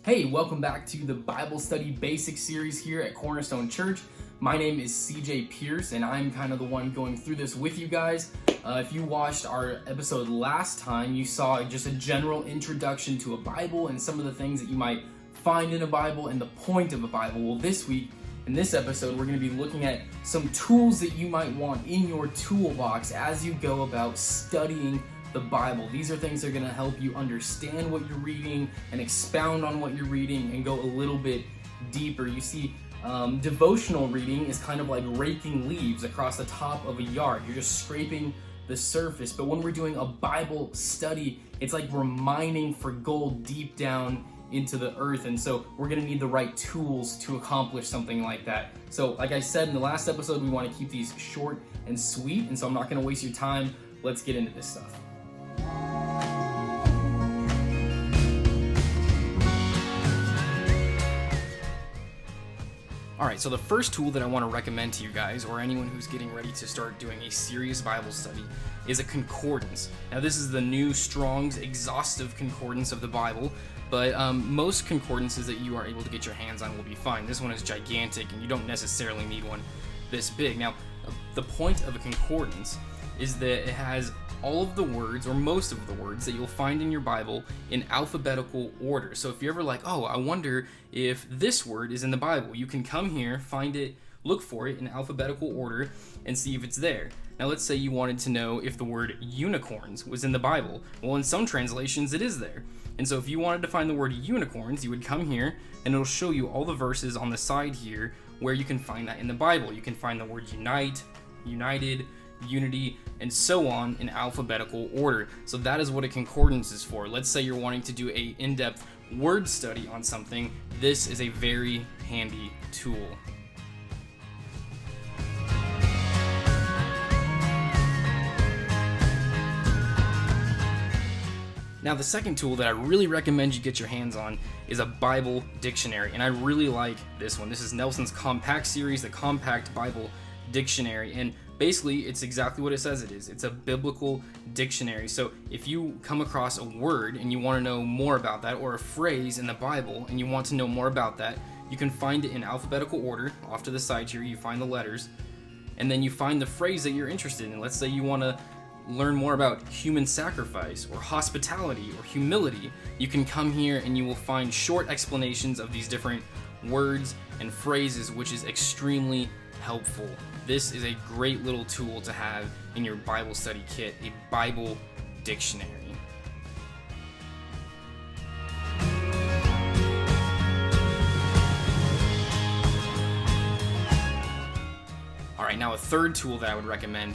Hey, welcome back to the Bible Study Basics series here at Cornerstone Church. My name is CJ Pierce, and I'm kind of the one going through this with you guys. If you watched our episode last time, you saw just a general introduction to a Bible and some of the things that you might find in a Bible and the point of a Bible. Well, this week, in this episode, we're going to be looking at some tools that you might want in your toolbox as you go about studying the Bible. These are things that are going to help you understand what you're reading and expound on what you're reading and go a little bit deeper. You see, devotional reading is kind of like raking leaves across the top of a yard. You're just scraping the surface. But when we're doing a Bible study, it's like we're mining for gold deep down into the earth. And so we're going to need the right tools to accomplish something like that. So like I said in the last episode, we want to keep these short and sweet. And so I'm not going to waste your time. Let's get into this stuff. Alright, so the first tool that I want to recommend to you guys, or anyone who's getting ready to start doing a serious Bible study, is a concordance. Now this is the new Strong's exhaustive concordance of the Bible, but most concordances that you are able to get your hands on will be fine. This one is gigantic, and you don't necessarily need one this big. Now, the point of a concordance is that it has all of the words, or most of the words, that you'll find in your Bible in alphabetical order. So if you're ever like, oh, I wonder if this word is in the Bible, you can come here, find it, look for it in alphabetical order, and see if it's there. Now let's say you wanted to know if the word unicorns was in the Bible. Well, in some translations it is there. And so if you wanted to find the word unicorns, you would come here, and it'll show you all the verses on the side here where you can find that in the Bible. You can find the word unite, united, unity, and so on in alphabetical order. So that is what a concordance is for. Let's say you're wanting to do a in-depth word study on something. This is a very handy tool. Now, the second tool that I really recommend you get your hands on is a Bible dictionary, and I really like this one. This is Nelson's Compact series, the Compact Bible Dictionary, and basically it's exactly what it says it is. It's a biblical dictionary. So if you come across a word and you want to know more about that, or a phrase in the Bible and you want to know more about that, you can find it in alphabetical order. Off to the side here, you find the letters, and then you find the phrase that you're interested in. Let's say you want to learn more about human sacrifice or hospitality or humility. You can come here and you will find short explanations of these different words and phrases, which is extremely helpful. This is a great little tool to have in your Bible study kit, a Bible dictionary. Alright, now a third tool that I would recommend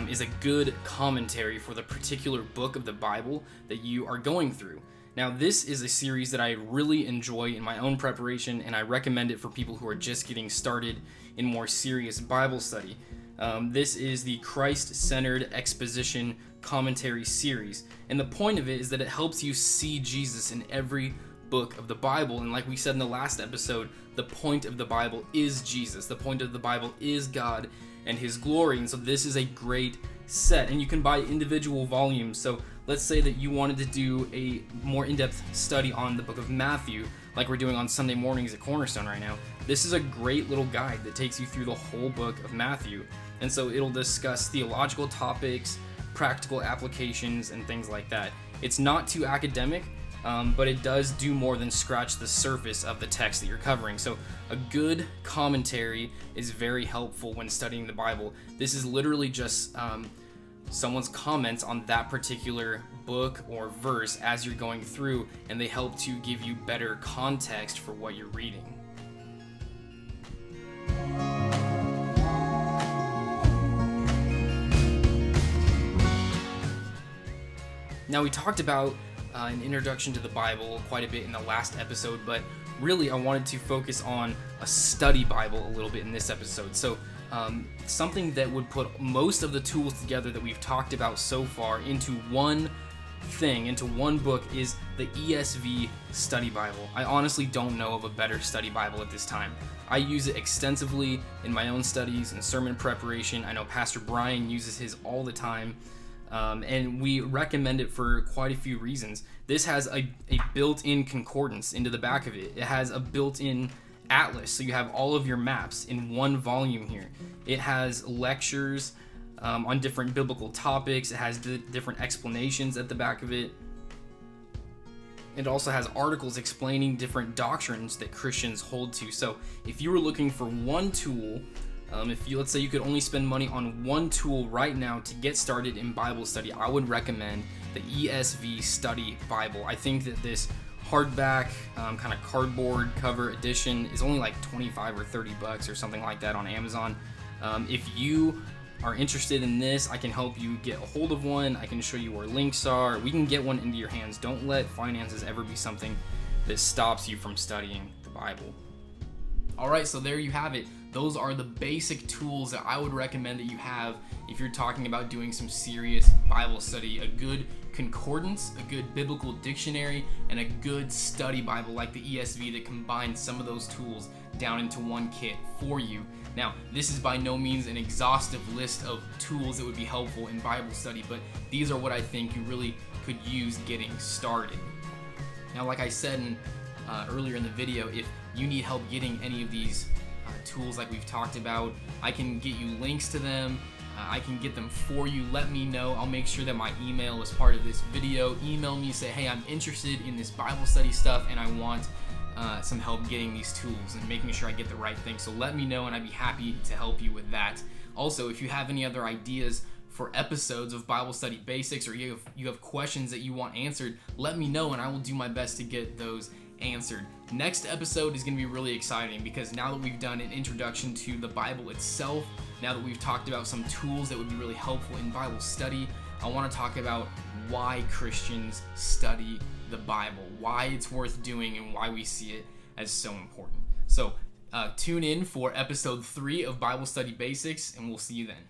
is a good commentary for the particular book of the Bible that you are going through. Now, this is a series that I really enjoy in my own preparation, and I recommend it for people who are just getting started in more serious Bible study. This is the Christ-Centered Exposition Commentary series, and the point of it is that it helps you see Jesus in every book of the Bible. And like we said in the last episode, the point of the Bible is Jesus. The point of the Bible is God and His glory. And so this is a great set, and you can buy individual volumes. So let's say that you wanted to do a more in-depth study on the book of Matthew, like we're doing on Sunday mornings at Cornerstone right now. This is a great little guide that takes you through the whole book of Matthew. And so it'll discuss theological topics, practical applications, and things like that. It's not too academic, but it does do more than scratch the surface of the text that you're covering. So a good commentary is very helpful when studying the Bible. This is literally just someone's comments on that particular book or verse as you're going through, and they help to give you better context for what you're reading. Now, we talked about an introduction to the Bible quite a bit in the last episode, but really I wanted to focus on a study Bible a little bit in this episode. So something that would put most of the tools together that we've talked about so far into one thing, into one book, is the ESV Study Bible. I honestly don't know of a better study Bible at this time. I use it extensively in my own studies and sermon preparation. I know Pastor Brian uses his all the time. And we recommend it for quite a few reasons. This has a built-in concordance into the back of it. It has a built-in atlas, so you have all of your maps in one volume here. It has lectures on different biblical topics. It has different explanations at the back of it. It also has articles explaining different doctrines that Christians hold to. So if you were looking for one tool, let's say you could only spend money on one tool right now to get started in Bible study, I would recommend the ESV Study Bible. I think that this hardback kind of cardboard cover edition is only like 25 or 30 bucks or something like that on Amazon. If you are interested in this, I can help you get a hold of one. I can show you where links are. We can get one into your hands. Don't let finances ever be something that stops you from studying the Bible. All right, so there you have it. Those are the basic tools that I would recommend that you have if you're talking about doing some serious Bible study. A good concordance, a good biblical dictionary, and a good study Bible like the ESV that combines some of those tools down into one kit for you. Now, this is by no means an exhaustive list of tools that would be helpful in Bible study, but these are what I think you really could use getting started. Now, like I said earlier in the video, if you need help getting any of these tools like we've talked about, I can get you links to them. I can get them for you. Let me know. I'll make sure that my email is part of this video. Email me, say, hey, I'm interested in this Bible study stuff and I want some help getting these tools and making sure I get the right thing. So let me know and I'd be happy to help you with that. Also, if you have any other ideas for episodes of Bible Study Basics, or you have questions that you want answered, let me know and I will do my best to get those answered. Next episode is going to be really exciting because now that we've done an introduction to the Bible itself, now that we've talked about some tools that would be really helpful in Bible study, I want to talk about why Christians study the Bible, why it's worth doing, and why we see it as so important. So tune in for episode 3 of Bible Study Basics, and we'll see you then.